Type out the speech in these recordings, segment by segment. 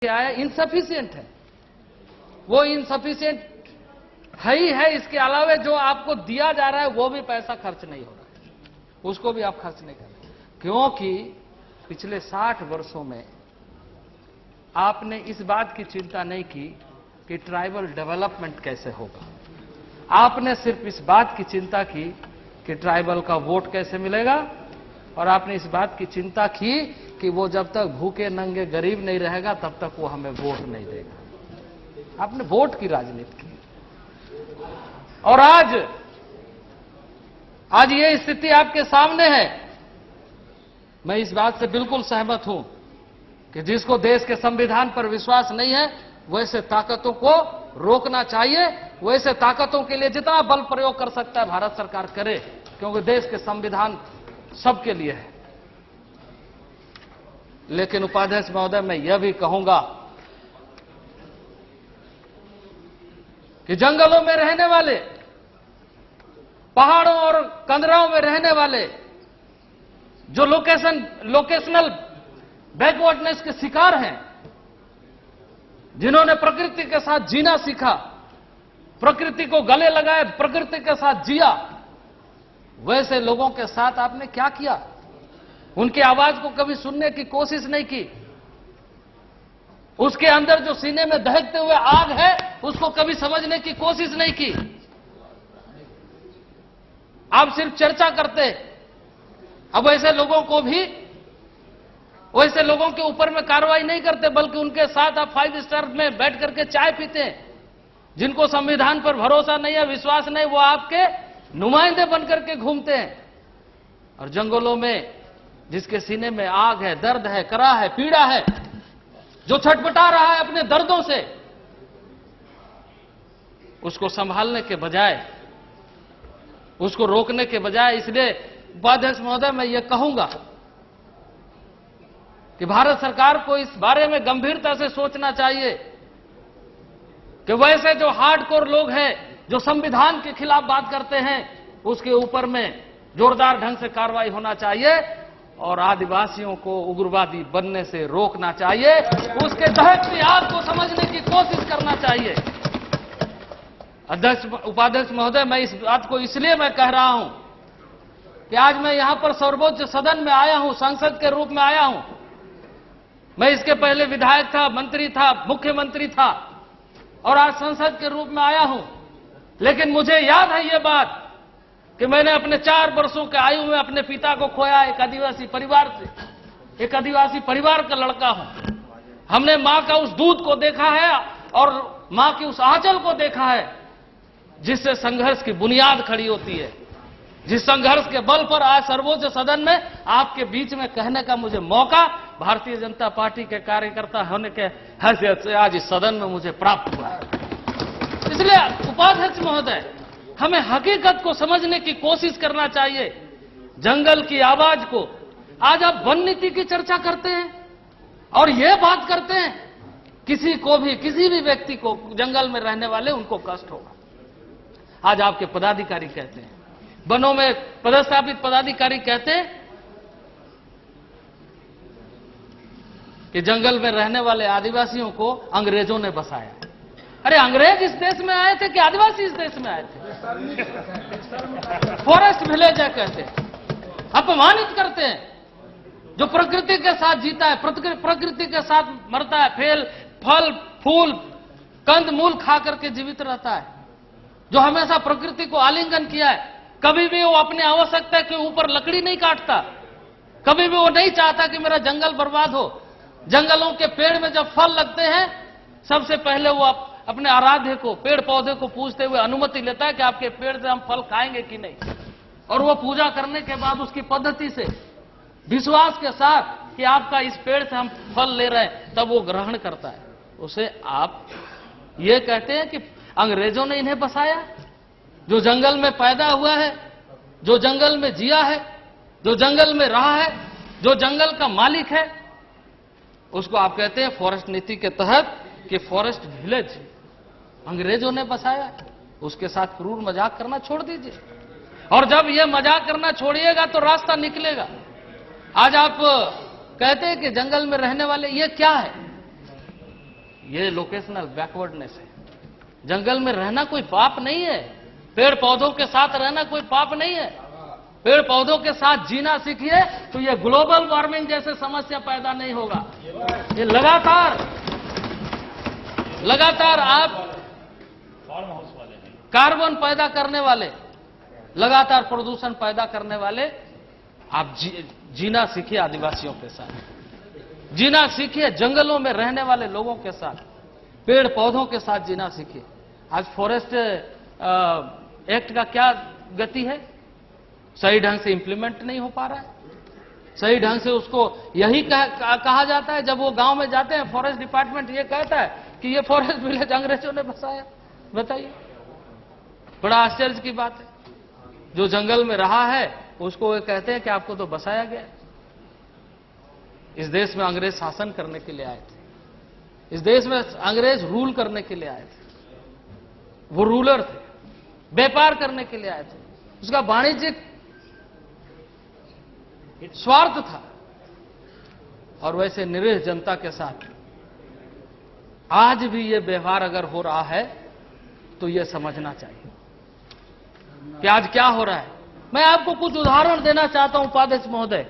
आया इनसफिशिएंट है, वो इनसफिशिएंट है ही है। इसके अलावा जो आपको दिया जा रहा है वो भी पैसा खर्च नहीं हो रहा है, उसको भी आप खर्च नहीं कर रहे, क्योंकि पिछले 60 वर्षों में आपने इस बात की चिंता नहीं की कि ट्राइबल डेवलपमेंट कैसे होगा। आपने सिर्फ इस बात की चिंता की कि ट्राइबल का वोट कैसे मिलेगा, और आपने इस बात की चिंता की कि वो जब तक भूखे नंगे गरीब नहीं रहेगा तब तक वो हमें वोट नहीं देगा। आपने वोट की राजनीति की, और आज ये स्थिति आपके सामने है। मैं इस बात से बिल्कुल सहमत हूं कि जिसको देश के संविधान पर विश्वास नहीं है वैसे ताकतों को रोकना चाहिए। वैसे ताकतों के लिए जितना बल प्रयोग कर सकता है भारत सरकार करे, क्योंकि देश के संविधान सबके लिए है। लेकिन उपाध्यक्ष महोदय, मैं यह भी कहूंगा कि जंगलों में रहने वाले, पहाड़ों और कंदराओं में रहने वाले जो लोकेशनल बैकवर्डनेस के शिकार हैं, जिन्होंने प्रकृति के साथ जीना सीखा, प्रकृति को गले लगाए, प्रकृति के साथ जिया, वैसे लोगों के साथ आपने क्या किया? उनकी आवाज को कभी सुनने की कोशिश नहीं की। उसके अंदर जो सीने में दहकते हुए आग है उसको कभी समझने की कोशिश नहीं की। आप सिर्फ चर्चा करते। अब वैसे लोगों को भी, वैसे लोगों के ऊपर में कार्रवाई नहीं करते, बल्कि उनके साथ आप 5 स्टार में बैठ करके चाय पीते हैं। जिनको संविधान पर भरोसा नहीं है, विश्वास नहीं, वो आपके नुमाइंदे बनकर के घूमते हैं। और जंगलों में जिसके सीने में आग है, दर्द है, कराह है, पीड़ा है, जो छटपटा रहा है अपने दर्दों से, उसको संभालने के बजाय, उसको रोकने के बजाय, इसलिए उपाध्यक्ष महोदय, मैं ये कहूंगा कि भारत सरकार को इस बारे में गंभीरता से सोचना चाहिए कि वैसे जो हार्डकोर लोग हैं, जो संविधान के खिलाफ बात करते हैं, उसके ऊपर में जोरदार ढंग से कार्रवाई होना चाहिए और आदिवासियों को उग्रवादी बनने से रोकना चाहिए। उसके दहकती आग को समझने की कोशिश करना चाहिए। उपाध्यक्ष महोदय, मैं इस बात को इसलिए मैं कह रहा हूं कि आज मैं यहां पर सर्वोच्च सदन में आया हूं, सांसद के रूप में आया हूं। मैं इसके पहले विधायक था, मंत्री था, मुख्यमंत्री था, और आज संसद के रूप में आया हूं। लेकिन मुझे याद है ये बात कि मैंने अपने 4 वर्षों के आयु में अपने पिता को खोया एक आदिवासी परिवार से। एक आदिवासी परिवार का लड़का हूं। हमने मां का उस दूध को देखा है और मां की उस आंचल को देखा है जिससे संघर्ष की बुनियाद खड़ी होती है। जिस संघर्ष के बल पर आज सर्वोच्च सदन में आपके बीच में कहने का मुझे मौका भारतीय जनता पार्टी के कार्यकर्ता होने के हैसियत से आज इस सदन में मुझे प्राप्त हुआ है। इसलिए उपाध्यक्ष महोदय, हमें हकीकत को समझने की कोशिश करना चाहिए, जंगल की आवाज को। आज आप वन नीति की चर्चा करते हैं और यह बात करते हैं किसी को भी, किसी भी व्यक्ति को, जंगल में रहने वाले उनको कष्ट होगा। आज आपके पदाधिकारी कहते हैं, वनों में पदस्थापित पदाधिकारी कहते हैं कि जंगल में रहने वाले आदिवासियों को अंग्रेजों ने बसाया। अरे अंग्रेज इस देश में आए थे कि आदिवासी इस देश में आए थे? फॉरेस्ट विलेज है कहते हैं, अपमानित करते हैं। जो प्रकृति के साथ जीता है, प्रकृति के साथ मरता है, फल फूल कंद मूल खा करके जीवित रहता है, जो हमेशा प्रकृति को आलिंगन किया है, कभी भी वो अपनी आवश्यकता के ऊपर लकड़ी नहीं काटता, कभी भी वो नहीं चाहता कि मेरा जंगल बर्बाद हो। जंगलों के पेड़ में जब फल लगते हैं, सबसे पहले वो अपने आराध्य को, पेड़ पौधे को पूछते हुए अनुमति लेता है कि आपके पेड़ से हम फल खाएंगे कि नहीं, और वो पूजा करने के बाद उसकी पद्धति से, विश्वास के साथ कि आपका इस पेड़ से हम फल ले रहे हैं, तब वो ग्रहण करता है उसे। आप ये कहते हैं कि अंग्रेजों ने इन्हें बसाया? जो जंगल में पैदा हुआ है, जो जंगल में जिया है, जो जंगल में रहा है, जो जंगल का मालिक है, उसको आप कहते हैं फॉरेस्ट नीति के तहत कि फॉरेस्ट विलेज अंग्रेजों ने बसाया। उसके साथ क्रूर मजाक करना छोड़ दीजिए, और जब यह मजाक करना छोड़िएगा तो रास्ता निकलेगा। आज आप कहते हैं कि जंगल में रहने वाले, ये क्या है? ये लोकेशनल बैकवर्डनेस है। जंगल में रहना कोई पाप नहीं है, पेड़ पौधों के साथ रहना कोई पाप नहीं है। पेड़ पौधों के साथ जीना सीखिए तो ये ग्लोबल वार्मिंग जैसे समस्या पैदा नहीं होगा। ये लगातार आप कार्बन पैदा करने वाले, लगातार प्रदूषण पैदा करने वाले, आप जीना सीखिए आदिवासियों के साथ, जीना सीखिए जंगलों में रहने वाले लोगों के साथ, पेड़ पौधों के साथ जीना सीखिए। आज फॉरेस्ट एक्ट का क्या गति है? सही ढंग से इंप्लीमेंट नहीं हो पा रहा है। सही ढंग से उसको यही कहा जाता है, जब वो गांव में जाते हैं फॉरेस्ट डिपार्टमेंट ये कहता है कि ये फॉरेस्ट विलेज अंग्रेजों ने बसाया। बताइए, बड़ा आश्चर्य की बात है। जो जंगल में रहा है उसको वे कहते हैं कि आपको तो बसाया गया। इस देश में अंग्रेज शासन करने के लिए आए थे, इस देश में अंग्रेज रूल करने के लिए आए थे, वो रूलर थे, व्यापार करने के लिए आए थे, उसका वाणिज्यिक स्वार्थ था। और वैसे निरीह जनता के साथ आज भी ये व्यवहार अगर हो रहा है तो ये समझना चाहिए कि आज क्या हो रहा है। मैं आपको कुछ उदाहरण देना चाहता हूं उपाध्यक्ष महोदय।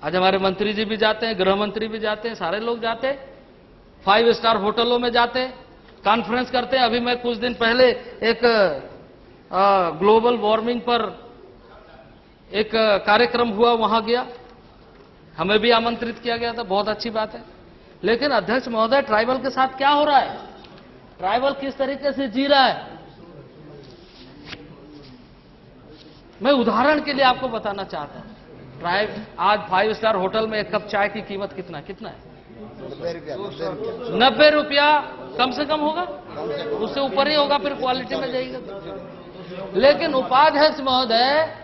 आज हमारे मंत्री जी भी जाते हैं, गृह मंत्री भी जाते हैं, सारे लोग जाते हैं, 5 स्टार होटलों में जाते हैं, कॉन्फ्रेंस करते हैं। अभी मैं कुछ दिन पहले एक ग्लोबल वार्मिंग पर एक कार्यक्रम हुआ, वहां गया, हमें भी आमंत्रित किया गया था, बहुत अच्छी बात है। लेकिन अध्यक्ष महोदय, ट्राइबल के साथ क्या हो रहा है? ट्राइबल किस तरीके से जी रहा है? मैं उदाहरण के लिए आपको बताना चाहता हूं। आज 5 स्टार होटल में एक कप चाय की कीमत कितना है? 90 रुपया कम से कम होगा, उससे ऊपर ही होगा, फिर क्वालिटी में जाएगा। लेकिन उपाध्यक्ष महोदय,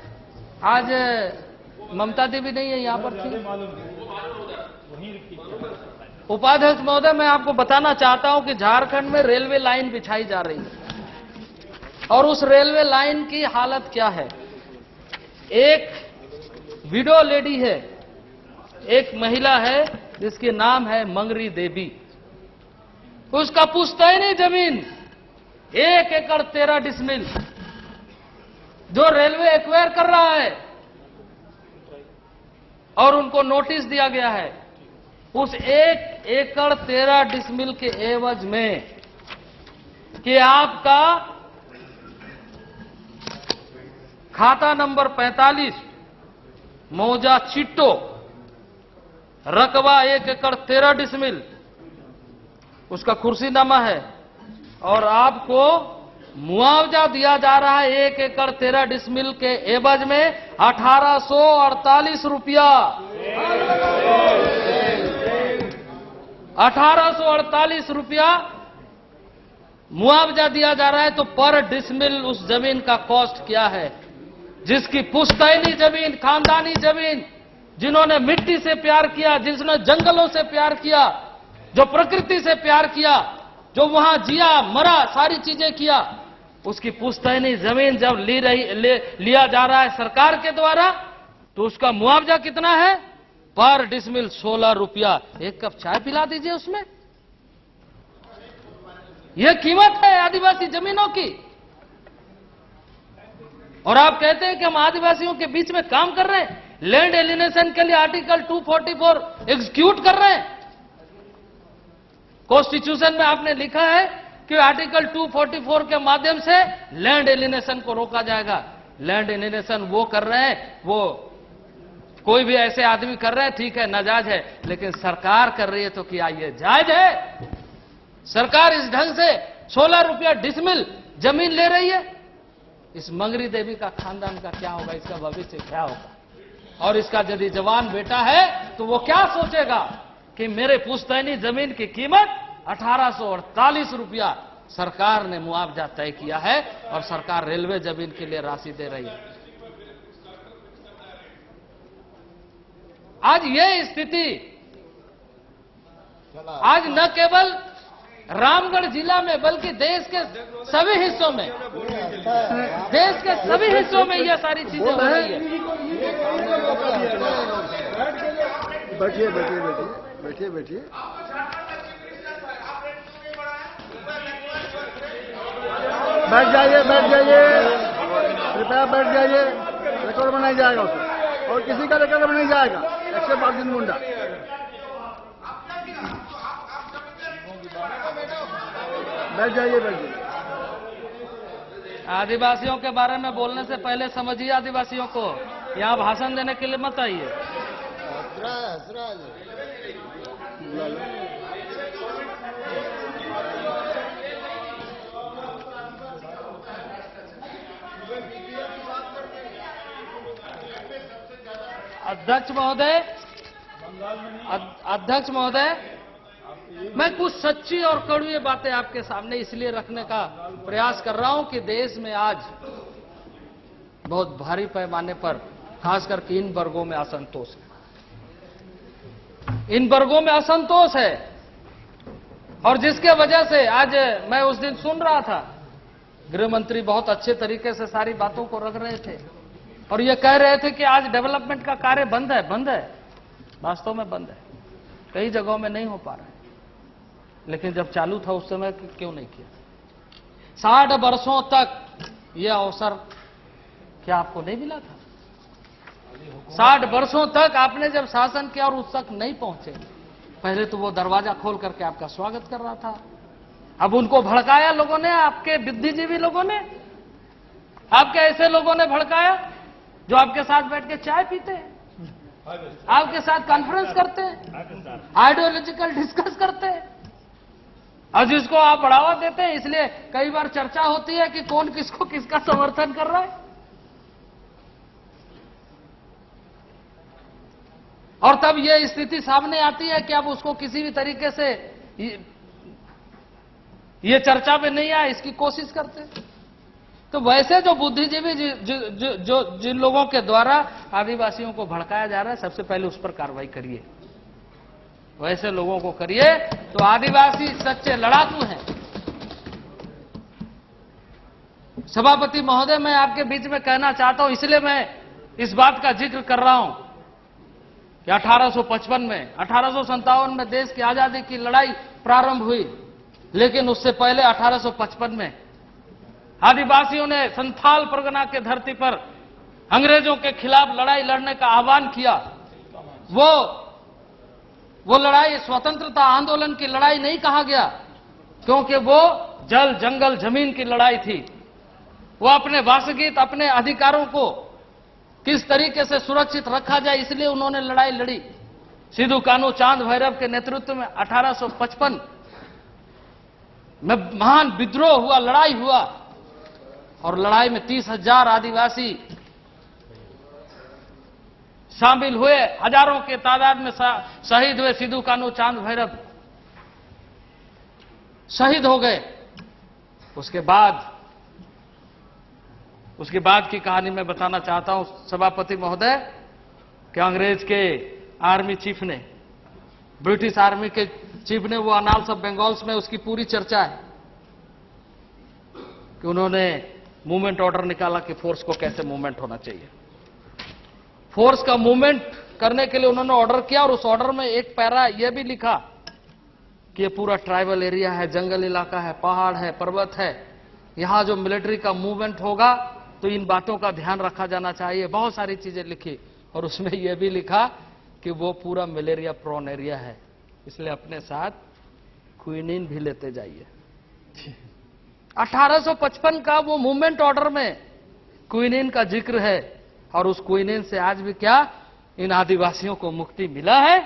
आज ममता देवी नहीं है, यहां पर थी। उपाध्यक्ष महोदय, मैं आपको बताना चाहता हूं कि झारखंड में रेलवे लाइन बिछाई जा रही है और उस रेलवे लाइन की हालत क्या है। एक विडो लेडी है, एक महिला है जिसके नाम है मंगरी देवी। उसका पुश्तैनी जमीन 1 एकड़ 13 डिसमिल जो रेलवे एक्वायर कर रहा है और उनको नोटिस दिया गया है, उस 1 एकड़ 13 डिसमिल के एवज में कि आपका खाता नंबर 45 मौजा चिट्टो, रकबा 1 एकड़ 13 डिसमिल, उसका कुर्सीनामा है और आपको मुआवजा दिया जा रहा है 1 एकड़ 13 डिसमिल के एवज में 1848 रुपया। 1848 रुपया मुआवजा दिया जा रहा है। तो पर डिसमिल उस जमीन का कॉस्ट क्या है? जिसकी पुश्तैनी जमीन, खानदानी जमीन, जिन्होंने मिट्टी से प्यार किया, जिन्होंने जंगलों से प्यार किया, जो प्रकृति से प्यार किया, जो वहां जिया मरा, सारी चीजें किया, उसकी पुश्तैनी जमीन जब लिया जा रहा है सरकार के द्वारा, तो उसका मुआवजा कितना है? पर डिसमिल 16 रुपया। एक कप चाय पिला दीजिए उसमें। यह कीमत है आदिवासी जमीनों की। और आप कहते हैं कि हम आदिवासियों के बीच में काम कर रहे हैं, लैंड एलिनेशन के लिए आर्टिकल 244 एग्जीक्यूट कर रहे हैं। कॉन्स्टिट्यूशन में आपने लिखा है कि आर्टिकल 244 के माध्यम से लैंड एलिनेशन को रोका जाएगा। लैंड एलिनेशन वो कर रहे हैं, वो कोई भी ऐसे आदमी कर रहे हैं, ठीक है, नाजायज है, लेकिन सरकार कर रही है तो क्या ये जायज है? सरकार इस ढंग से 16 रुपया डिसमिल जमीन ले रही है। इस मंगरी देवी का खानदान का क्या होगा? इसका भविष्य क्या होगा? और इसका यदि जवान बेटा है तो वो क्या सोचेगा कि मेरे पुश्तैनी जमीन की कीमत 1848 रुपया सरकार ने मुआवजा तय किया है और सरकार रेलवे जमीन के लिए राशि दे रही है। आज ये स्थिति आज न केवल रामगढ़ जिला में बल्कि देश के सभी हिस्सों में, देश के सभी हिस्सों में यह सारी चीजें हो रही है। बैठिए बैठिए बैठिए बैठिए बैठिए। बैठ जाइए, बैठ जाइए, कृपया बैठ जाइए। रिकॉर्ड में नहीं जाएगा उसे, और किसी का रिकॉर्ड में नहीं जाएगा एक्सेप्ट अर्जुन मुंडा। बैठ जाइए, बैठ जाइए। आदिवासियों के बारे में बोलने से पहले समझिए आदिवासियों को, यहाँ भाषण देने के लिए मत आइए। अध्यक्ष महोदय, मैं कुछ सच्ची और कड़वी बातें आपके सामने इसलिए रखने का प्रयास कर रहा हूं कि देश में आज बहुत भारी पैमाने पर खासकर के इन वर्गों में असंतोष है, इन वर्गों में असंतोष है। और जिसके वजह से आज मैं उस दिन सुन रहा था, गृह मंत्री बहुत अच्छे तरीके से सारी बातों को रख रहे थे और ये कह रहे थे कि आज डेवलपमेंट का कार्य बंद है। वास्तव में बंद है, कई जगहों में नहीं हो पा रहा है, लेकिन जब चालू था उस समय क्यों नहीं किया? 60 वर्षों तक यह अवसर क्या आपको नहीं मिला था? 60 वर्षों तक आपने जब शासन किया और उस तक नहीं पहुंचे, पहले तो वो दरवाजा खोल करके आपका स्वागत कर रहा था। अब उनको भड़काया लोगों ने, आपके बुद्धिजीवी लोगों ने, आपके ऐसे लोगों ने भड़काया जो आपके साथ बैठ के चाय पीते हैं, आपके साथ कॉन्फ्रेंस करते हैं, आइडियोलॉजिकल डिस्कस करते हैं, और जिसको आप बढ़ावा देते हैं। इसलिए कई बार चर्चा होती है कि कौन किसको किसका समर्थन कर रहा है, और तब यह स्थिति सामने आती है कि अब उसको किसी भी तरीके से ये चर्चा में नहीं आए इसकी कोशिश करते हैं। तो वैसे जो बुद्धिजीवी जिन लोगों के द्वारा आदिवासियों को भड़काया जा रहा है, सबसे पहले उस पर कार्रवाई करिए, वैसे लोगों को करिए। तो आदिवासी सच्चे लड़ाकू हैं। सभापति महोदय, मैं आपके बीच में कहना चाहता हूं, इसलिए मैं इस बात का जिक्र कर रहा हूं कि 1855 में 1857 में देश की आजादी की लड़ाई प्रारंभ हुई, लेकिन उससे पहले 1855 में आदिवासियों ने संथाल परगना के धरती पर अंग्रेजों के खिलाफ लड़ाई लड़ने का आह्वान किया। वो लड़ाई स्वतंत्रता आंदोलन की लड़ाई नहीं कहा गया, क्योंकि वो जल जंगल जमीन की लड़ाई थी। वो अपने वासगीत, अपने अधिकारों को किस तरीके से सुरक्षित रखा जाए, इसलिए उन्होंने लड़ाई लड़ी। सिद्धू कान्हू चांद भैरव के नेतृत्व में 1855 में महान विद्रोह हुआ, लड़ाई हुआ, और लड़ाई में 30,000 आदिवासी शामिल हुए, हजारों के तादाद में शहीद हुए। सिद्धू कान्हू चांद भैरव शहीद हो गए। उसके बाद की कहानी मैं बताना चाहता हूं सभापति महोदय, कि अंग्रेज के आर्मी चीफ ने, ब्रिटिश आर्मी के चीफ ने, वो अनाल्स ऑफ बंगाल्स में उसकी पूरी चर्चा है कि उन्होंने मूवमेंट ऑर्डर निकाला कि फोर्स को कैसे मूवमेंट होना चाहिए। फोर्स का मूवमेंट करने के लिए उन्होंने ऑर्डर किया, और उस ऑर्डर में एक पैरा यह भी लिखा कि ये पूरा ट्राइबल एरिया है, जंगल इलाका है, पहाड़ है, पर्वत है, यहां जो मिलिट्री का मूवमेंट होगा तो इन बातों का ध्यान रखा जाना चाहिए। बहुत सारी चीजें लिखी, और उसमें यह भी लिखा कि वो पूरा मलेरिया प्रोन एरिया है, इसलिए अपने साथ क्विनिन भी लेते जाइए। 1855 का वो मूवमेंट ऑर्डर में क्विनिन का जिक्र है, और उस क्विनिन से आज भी क्या इन आदिवासियों को मुक्ति मिला है?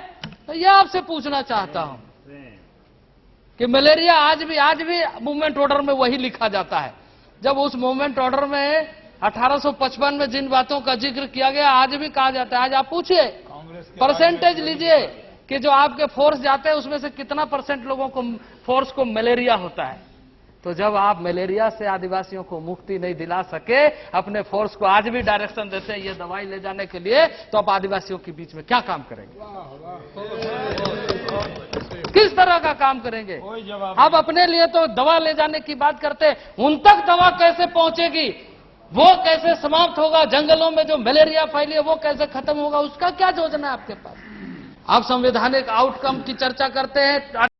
तो यह आपसे पूछना चाहता हूं कि मलेरिया आज भी मूवमेंट ऑर्डर में वही लिखा जाता है। जब उस मूवमेंट ऑर्डर में 1855 में जिन बातों का जिक्र किया गया, आज भी कहा जाता है। आज आप पूछिए, परसेंटेज लीजिए कि जो आपके फोर्स जाते हैं उसमें से कितना % लोगों को, फोर्स को मलेरिया होता है। तो जब आप मलेरिया से आदिवासियों को मुक्ति नहीं दिला सके, अपने फोर्स को आज भी डायरेक्शन देते हैं ये दवाई ले जाने के लिए, तो आप आदिवासियों के बीच में क्या काम करेंगे? किस तरह का काम करेंगे? आप अपने लिए तो दवा ले जाने की बात करते हैं, उन तक दवा कैसे पहुंचेगी, वो कैसे समाप्त होगा, जंगलों में जो मलेरिया फैली है वो कैसे खत्म होगा, उसका क्या योजना है आपके पास? आप संवैधानिक आउटकम की चर्चा करते हैं,